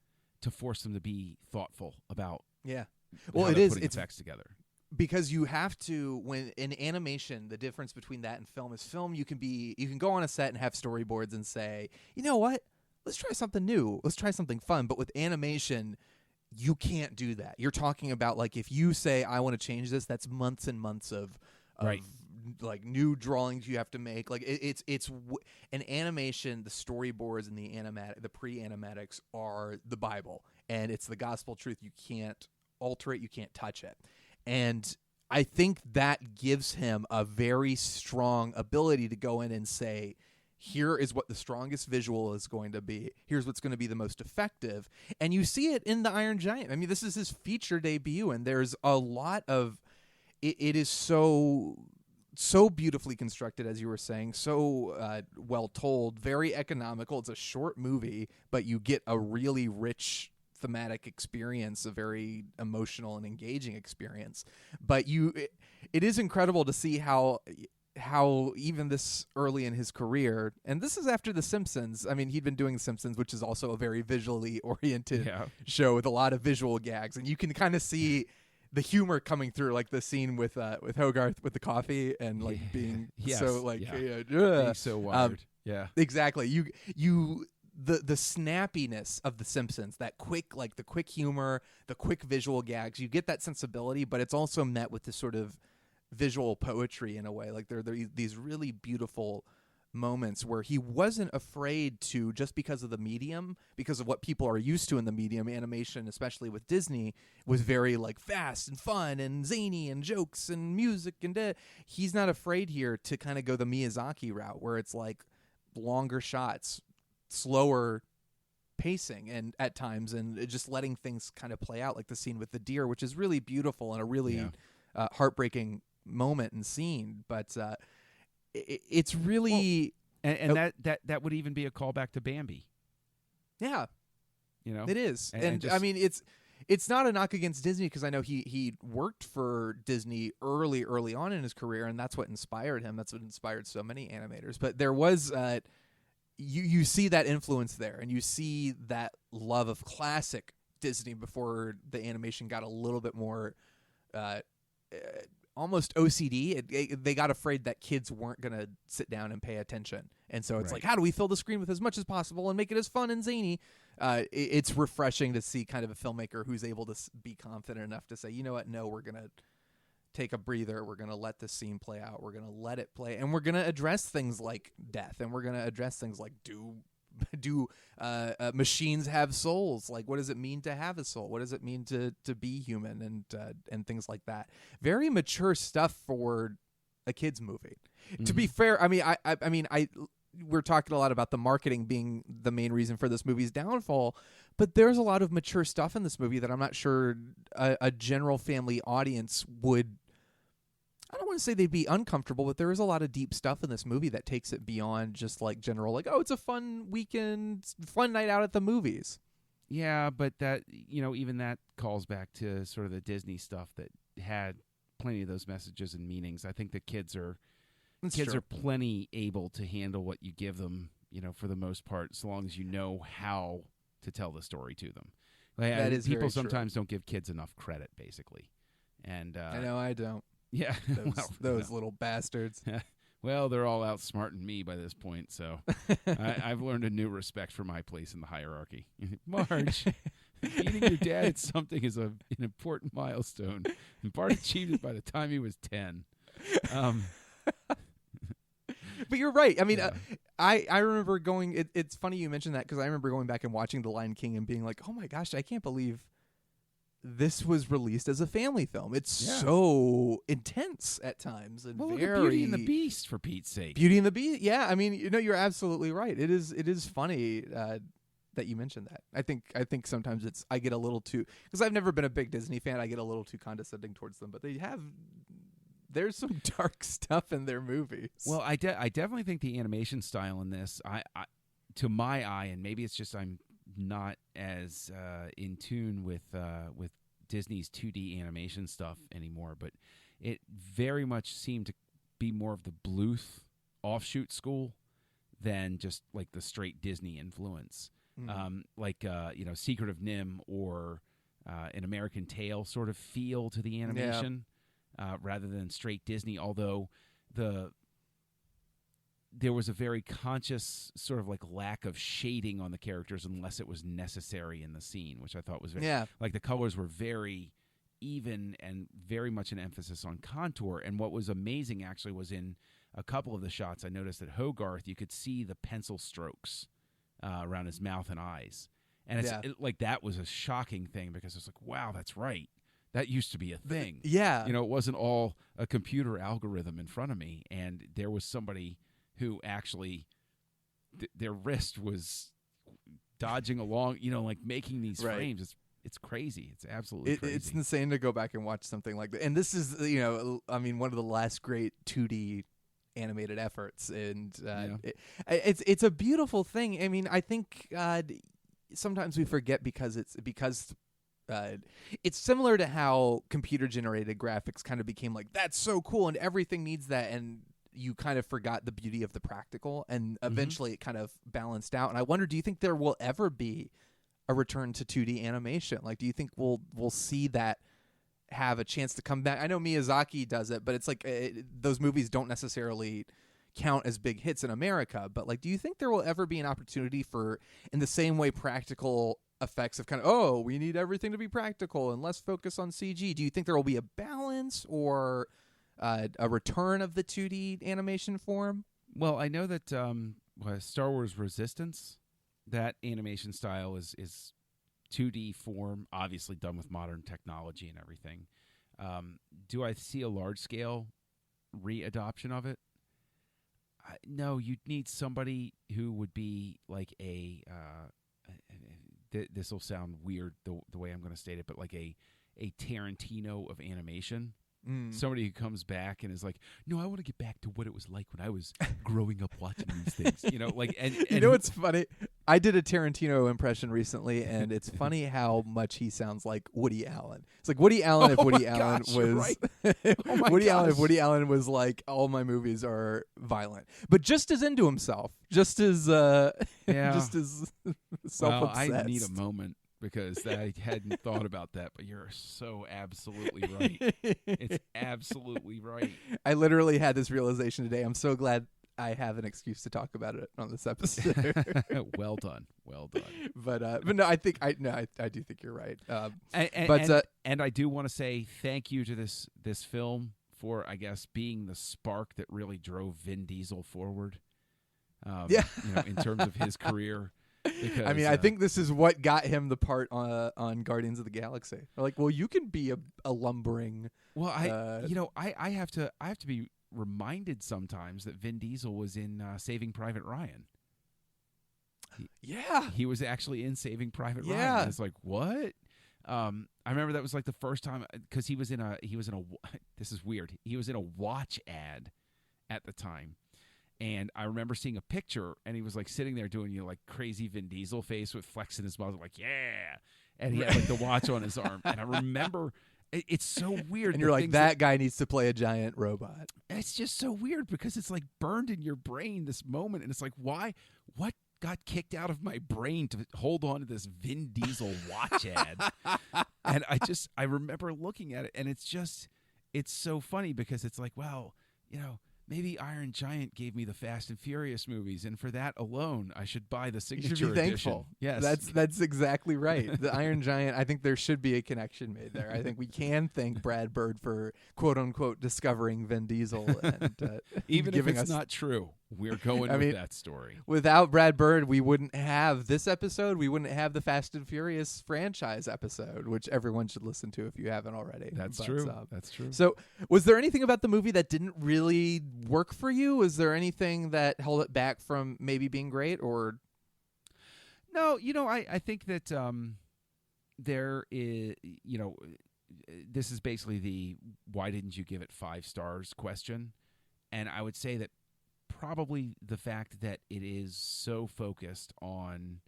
to force them to be thoughtful about Well, it's effects together. because you have to, when in animation, the difference between that and film is film, you can go on a set and have storyboards and say, you know what, let's try something new, let's try something fun. But with animation, you can't do that. You're talking about, like, if you say I want to change this, that's months and months of Right. like new drawings you have to make. Like it's an animation. The storyboards and the pre-animatics are the Bible, and it's the gospel truth. You can't alter it. You can't touch it. And I think that gives him a very strong ability to go in and say, here is what the strongest visual is going to be. Here's what's going to be the most effective. And you see it in The Iron Giant. I mean, this is his feature debut, and there's a lot of it is so beautifully constructed, as you were saying, so well told, very economical. It's a short movie, but you get a really rich thematic experience, a very emotional and engaging experience. But it is incredible to see how even this early in his career, and this is after The Simpsons. I mean, he'd been doing The Simpsons, which is also a very visually oriented show with a lot of visual gags, and you can kind of see the humor coming through, like the scene with Hogarth with the coffee and like being so like being so wired. Exactly. The snappiness of The Simpsons, the quick humor, the quick visual gags, you get that sensibility, but it's also met with this sort of visual poetry in a way. Like there are these really beautiful moments where he wasn't afraid to, just because of the medium, because of what people are used to in the medium, animation, especially with Disney, was very like fast and fun and zany and jokes and music, and he's not afraid here to kind of go the Miyazaki route, where it's like longer shots, slower pacing, and at times, and just letting things kind of play out, like the scene with the deer, which is really beautiful and a really heartbreaking moment and scene. But it's really that would even be a callback to Bambi. Yeah, it is. And just, I mean, it's not a knock against Disney, because I know he worked for Disney early on in his career, and that's what inspired him. That's what inspired so many animators. But there was you see that influence there, and you see that love of classic Disney before the animation got a little bit more almost OCD. They got afraid that kids weren't going to sit down and pay attention. And so it's like, how do we fill the screen with as much as possible and make it as fun and zany? It's refreshing to see kind of a filmmaker who's able to be confident enough to say, you know what, no, we're going to take a breather. We're going to let this scene play out. We're going to let it play. And we're going to address things like death. And we're going to address things like, do machines have souls? Like, what does it mean to have a soul? What does it mean to be human, and things like that? Very mature stuff for a kids movie. Mm-hmm. To be fair, I mean, we're talking a lot about the marketing being the main reason for this movie's downfall, but there's a lot of mature stuff in this movie that I'm not sure a general family audience would. I don't want to say they'd be uncomfortable, but there is a lot of deep stuff in this movie that takes it beyond just like general, like, oh, it's a fun weekend, fun night out at the movies. Yeah, but that, even that calls back to sort of the Disney stuff that had plenty of those messages and meanings. I think the kids are plenty able to handle what you give them, for the most part, so long as you know how to tell the story to them. That is people very sometimes true. don't give kids enough credit, basically. And I know I don't. Yeah, those little bastards. Well, they're all outsmarting me by this point, so I've learned a new respect for my place in the hierarchy. Marge, beating your dad at something is an important milestone, and Bart achieved it by the time he was 10. But you're right. I mean, I remember going. It's funny you mentioned that, because I remember going back and watching The Lion King and being like, oh my gosh, I can't believe this was released as a family film. It's so intense at times, and look very at Beauty and the Beast, for Pete's sake. Beauty and the Beast. Yeah, I mean, you're absolutely right. It is funny that you mentioned that. I think sometimes I get a little too, because I've never been a big Disney fan. I get a little too condescending towards them, but there's some dark stuff in their movies. Well, I definitely think the animation style in this, I to my eye, and maybe it's just I'm not as in tune with Disney's 2D animation stuff anymore, but it very much seemed to be more of the Bluth offshoot school than just like the straight Disney influence. Like Secret of Nim or An American Tail sort of feel to the animation. rather than straight Disney, although there was a very conscious sort of like lack of shading on the characters unless it was necessary in the scene, which I thought was very like the colors were very even and very much an emphasis on contour. And what was amazing actually was in a couple of the shots I noticed that Hogarth, you could see the pencil strokes around his mouth and eyes. And it's like that was a shocking thing because it's like, wow, that's right. That used to be a thing. Yeah. You know, it wasn't all a computer algorithm in front of me. And there was somebody who actually their wrist was dodging along, you know, like making these frames. It's crazy. It's absolutely crazy. It's insane to go back and watch something like that. And this is, you know, I mean, one of the last great 2D animated efforts. And it's a beautiful thing. I mean, I think sometimes we forget because it's similar to how computer-generated graphics kind of became like, that's so cool and everything needs that, and you kind of forgot the beauty of the practical, and eventually it kind of balanced out. And I wonder, do you think there will ever be a return to 2D animation? Like, do you think we'll see that have a chance to come back? I know Miyazaki does it, but it's like those movies don't necessarily count as big hits in America. But like, do you think there will ever be an opportunity for, in the same way practical effects of kind of, we need everything to be practical and less focus on CG? Do you think there will be a balance or a return of the 2D animation form? Well, I know that Star Wars Resistance, that animation style is 2D form, obviously done with modern technology and everything. Do I see a large-scale re-adoption of it? No, you'd need somebody who would be like this will sound weird the way I'm going to state it, but like a Tarantino of animation. Somebody who comes back and is like, no, I want to get back to what it was like when I was growing up watching these things. You know, like, and you know what's funny? I did a Tarantino impression recently, and it's funny how much he sounds like Woody Allen. It's like Woody Allen if Woody Allen was Woody Allen if Woody Allen was like, all my movies are violent, but just as into himself, just as just as self-obsessed. Well, I need a moment, because I hadn't thought about that, but you're so absolutely right. It's absolutely right. I literally had this realization today. I'm so glad I have an excuse to talk about it on this episode. Well done. But no, I do think you're right. And I do want to say thank you to this film for, I guess, being the spark that really drove Vin Diesel forward. You know, in terms of his career. Because, I mean, I think this is what got him the part on Guardians of the Galaxy. They're like, well, you can be a lumbering. Well, I have to be reminded sometimes that Vin Diesel was in Saving Private Ryan. He was actually in Saving Private Ryan. It's like, what? I remember that was like the first time, because he was in a this is weird. He was in a watch ad at the time. And I remember seeing a picture, and he was like sitting there doing, you know, like crazy Vin Diesel face with flex in his mouth, like, yeah. And he had like the watch on his arm. And I remember, it's so weird. And you're like, that guy needs to play a giant robot. It's just so weird because it's like burned in your brain, this moment. And it's like, why? What got kicked out of my brain to hold on to this Vin Diesel watch ad? And I remember looking at it, and it's so funny because it's like, well, you know, maybe Iron Giant gave me the Fast and Furious movies, and for that alone, I should buy the signature edition. You should be thankful. Yes, that's exactly right. The Iron Giant. I think there should be a connection made there. I think we can thank Brad Bird for "quote unquote" discovering Vin Diesel, and even if it's us not true, we're going with that story. Without Brad Bird, we wouldn't have this episode. We wouldn't have the Fast and Furious franchise episode, which everyone should listen to if you haven't already. That's true. That's true. So, was there anything about the movie that didn't really work for you? Was there anything that held it back from maybe being great? Or no, you know, I think that there is, you know, this is basically the why didn't you give it 5 stars question, and I would say that probably the fact that it is so focused on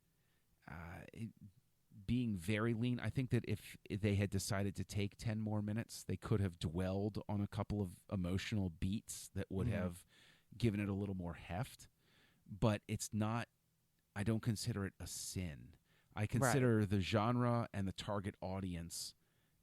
being very lean. I think that if they had decided to take 10 more minutes, they could have dwelled on a couple of emotional beats that would have given it a little more heft. But it's not, I don't consider it a sin. I consider the genre and the target audience,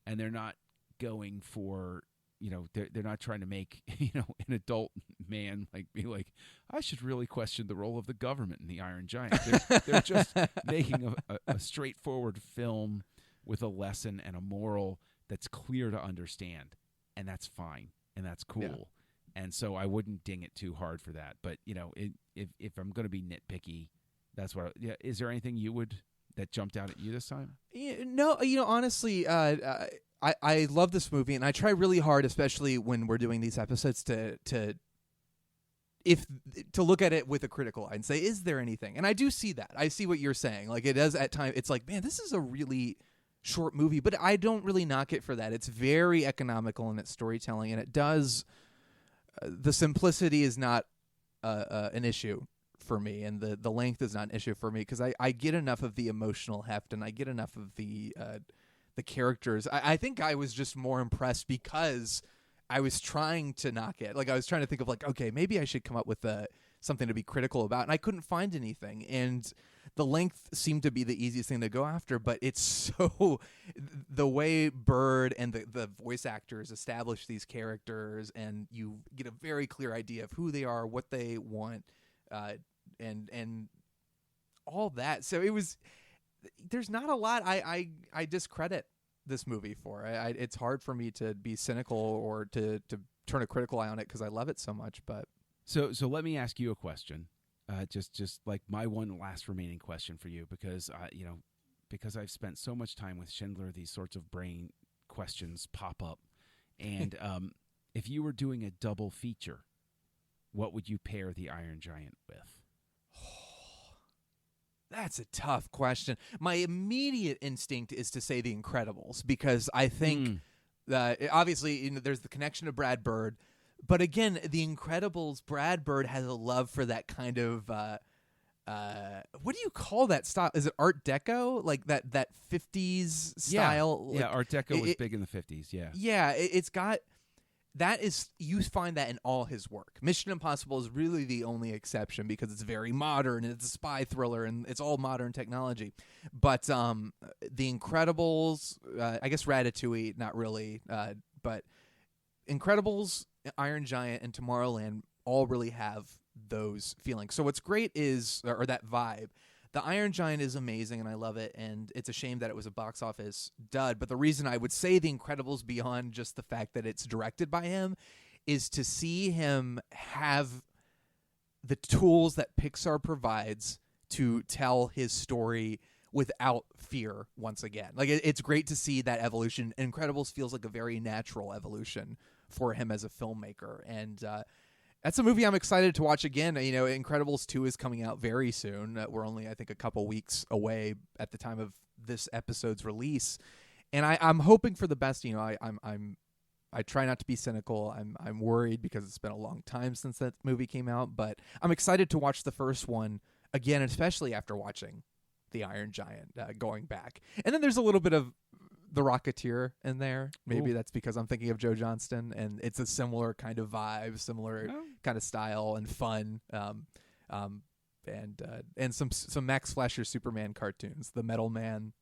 and they're not going for they're not trying to make an adult man be like, I should really question the role of the government in the Iron Giant. They're just making a straightforward film with a lesson and a moral that's clear to understand, and that's fine and that's cool. Yeah. And so I wouldn't ding it too hard for that. But if I'm going to be nitpicky, that's what. Is there anything that jumped out at you this time? No, honestly, I love this movie, and I try really hard, especially when we're doing these episodes, to look at it with a critical eye and say, is there anything? And I do see that. I see what you're saying. Like, it does at times. It's like, man, this is a really short movie, but I don't really knock it for that. It's very economical in its storytelling, and it does. The simplicity is not an issue for me, and the length is not an issue for me, because I get enough of the emotional heft, and I get enough of the characters. I think I was just more impressed because I was trying to knock it. Like, I was trying to think of, like, okay, maybe I should come up with something to be critical about, and I couldn't find anything. And the length seemed to be the easiest thing to go after, but it's so the way Bird and the voice actors establish these characters, and you get a very clear idea of who they are, what they want, and all that. So it was. There's not a lot I discredit this movie for. It's hard for me to be cynical or to turn a critical eye on it because I love it so much. But so let me ask you a question, just like my one last remaining question for you, because because I've spent so much time with Schindler, these sorts of brain questions pop up, and if you were doing a double feature, what would you pair the Iron Giant with? That's a tough question. My immediate instinct is to say The Incredibles, because I think obviously there's the connection to Brad Bird, but again, The Incredibles, Brad Bird has a love for that kind of what do you call that style? Is it Art Deco, like that 50s style? Yeah, Art Deco was big in the 50s. Yeah, it's got. That is, you find that in all his work. Mission Impossible is really the only exception because it's very modern and it's a spy thriller and it's all modern technology. But The Incredibles, I guess Ratatouille, not really, but Incredibles, Iron Giant, and Tomorrowland all really have those feelings. So what's great is, or that vibe, the Iron Giant is amazing, and I love it, and it's a shame that it was a box office dud. But the reason I would say The Incredibles, beyond just the fact that it's directed by him, is to see him have the tools that Pixar provides to tell his story without fear once again. Like, it's great to see that evolution. Incredibles feels like a very natural evolution for him as a filmmaker, and that's a movie I'm excited to watch again. Incredibles 2 is coming out very soon. We're only, I think, a couple weeks away at the time of this episode's release, and I'm hoping for the best. I try not to be cynical. I'm worried because it's been a long time since that movie came out, but I'm excited to watch the first one again, especially after watching The Iron Giant going back. And then there's a little bit of The Rocketeer in there. Maybe that's because I'm thinking of Joe Johnston, and it's a similar kind of vibe, similar kind of style and fun, and some Max Fleischer Superman cartoons, the Metal Man,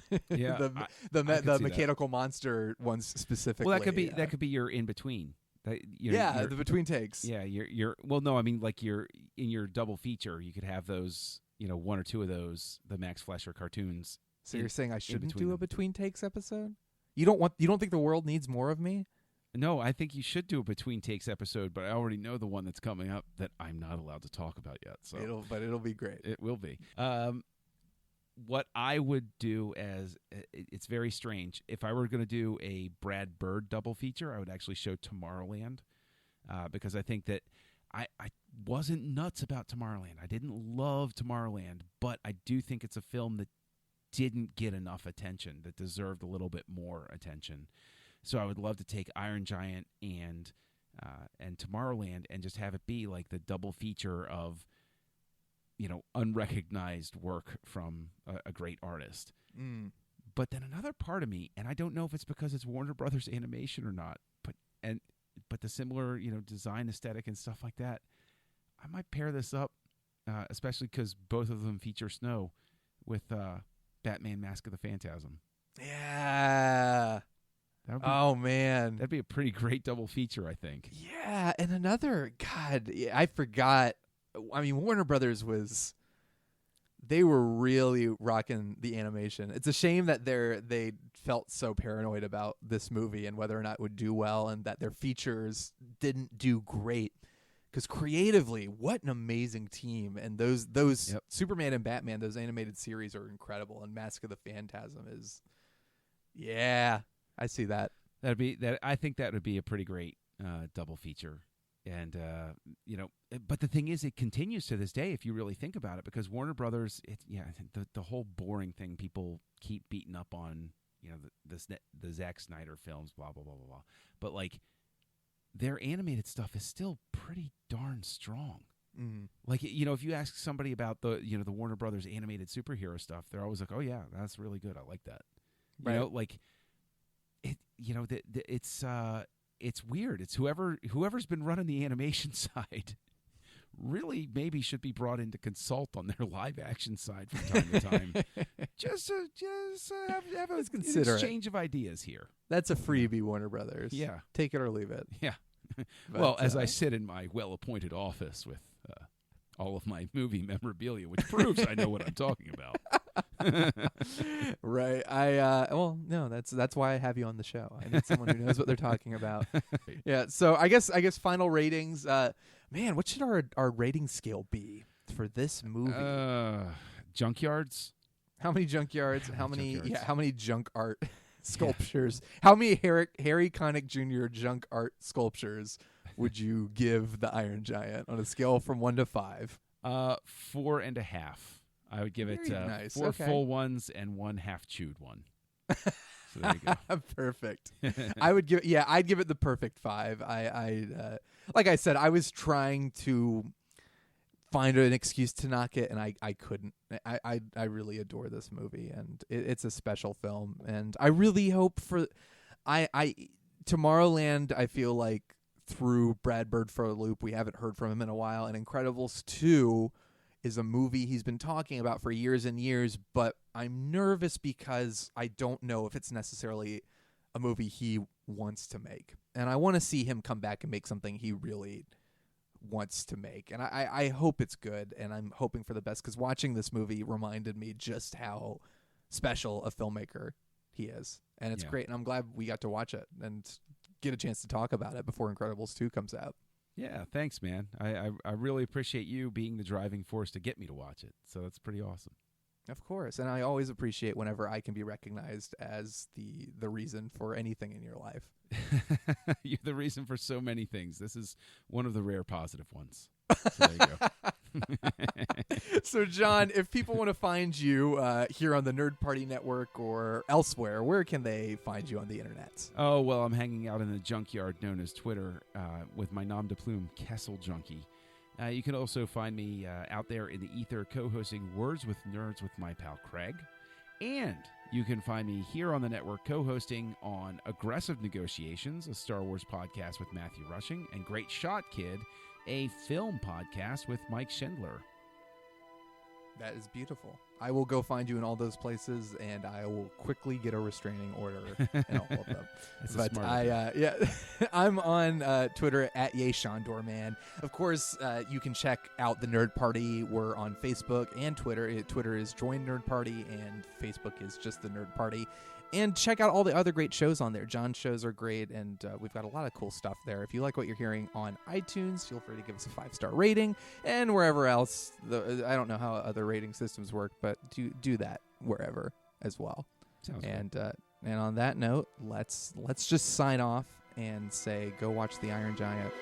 the mechanical monster ones specifically. Well, that could be your in between. The between takes. Yeah, you're well. No, I mean, like you're in your double feature. You could have those, one or two of those, the Max Fleischer cartoons. So you're saying I shouldn't do a between takes episode? You don't think the world needs more of me? No, I think you should do a between takes episode, but I already know the one that's coming up that I'm not allowed to talk about yet. So it'll be great. It will be. What I would do it's very strange. If I were going to do a Brad Bird double feature, I would actually show Tomorrowland, because I think that I wasn't nuts about Tomorrowland. I didn't love Tomorrowland, but I do think it's a film that didn't get enough attention, that deserved a little bit more attention. So I would love to take Iron Giant and Tomorrowland and just have it be like the double feature of, unrecognized work from a great artist. But then another part of me, and I don't know if it's because it's Warner Brothers Animation or not, but the similar, design aesthetic and stuff like that, I might pair this up, especially because both of them feature snow, with Batman Mask of the Phantasm. Yeah. Oh man, that'd be a pretty great double feature, I think. Yeah, and another, God, I forgot. I mean, Warner Brothers they were really rocking the animation. It's a shame that they felt so paranoid about this movie and whether or not it would do well, and that their features didn't do great. Because creatively, what an amazing team! And those Yep. Superman and Batman, those animated series are incredible. And Mask of the Phantasm is, yeah, I see that. I think that would be a pretty great double feature. And but the thing is, it continues to this day if you really think about it, because Warner Brothers, the whole boring thing people keep beating up on, the Zack Snyder films, blah blah blah blah blah. But like, their animated stuff is still pretty darn strong. Mm-hmm. Like, if you ask somebody about the Warner Brothers animated superhero stuff, they're always like, "Oh yeah, that's really good. I like that." Right. It's weird. It's whoever's been running the animation side really maybe should be brought in to consult on their live action side from time to time. just have an exchange of ideas here. That's a freebie, Warner Brothers. Yeah. Take it or leave it. Yeah. But, well, as I sit in my well-appointed office with all of my movie memorabilia, which proves I know what I'm talking about. Right. No, that's why I have you on the show. I need someone who knows what they're talking about. Right. Yeah. So I guess final ratings. Man, what should our rating scale be for this movie? Junkyards. How many junkyards? How many? Junkyards. Yeah. How many junk art sculptures? How many Harry Connick Jr. junk art sculptures would you give the Iron Giant on a scale from 1 to 5? 4.5. I would give it nice. 4 Okay. full ones and 1 half chewed one. So there you go. Perfect. I'd give it the perfect 5. Like I said, I was trying to find an excuse to knock it, and I couldn't. I really adore this movie, and it's a special film, and I really hope for Tomorrowland. I feel like through Brad Bird for a loop, we haven't heard from him in a while, and Incredibles 2 is a movie he's been talking about for years and years, but I'm nervous because I don't know if it's necessarily a movie he wants to make. And I want to see him come back and make something he really wants to make. And I hope it's good, and I'm hoping for the best, because watching this movie reminded me just how special a filmmaker he is. And it's great, and I'm glad we got to watch it and get a chance to talk about it before Incredibles 2 comes out. Yeah, thanks, man. I really appreciate you being the driving force to get me to watch it. So that's pretty awesome. Of course, and I always appreciate whenever I can be recognized as the reason for anything in your life. You're the reason for so many things. This is one of the rare positive ones. So there you go. So, John, if people want to find you here on the Nerd Party Network or elsewhere, where can they find you on the internet? Oh, well, I'm hanging out in the junkyard known as Twitter with my nom de plume, Kessel Junkie. You can also find me out there in the ether co-hosting Words with Nerds with my pal Craig. And you can find me here on the network co-hosting on Aggressive Negotiations, a Star Wars podcast with Matthew Rushing, and Great Shot Kid, a film podcast with Mike Schindler. That is beautiful. I will go find you in all those places, and I will quickly get a restraining order in all of them. But I'm on Twitter at YayShondorman. Of course, you can check out the Nerd Party. We're on Facebook and Twitter. Twitter is Join Nerd Party, and Facebook is just the Nerd Party. And check out all the other great shows on there. John's shows are great, and we've got a lot of cool stuff there. If you like what you're hearing on iTunes, feel free to give us a 5-star rating. And wherever else, I don't know how other rating systems work, but do that wherever as well. Sounds good. And on that note, let's just sign off and say, go watch The Iron Giant.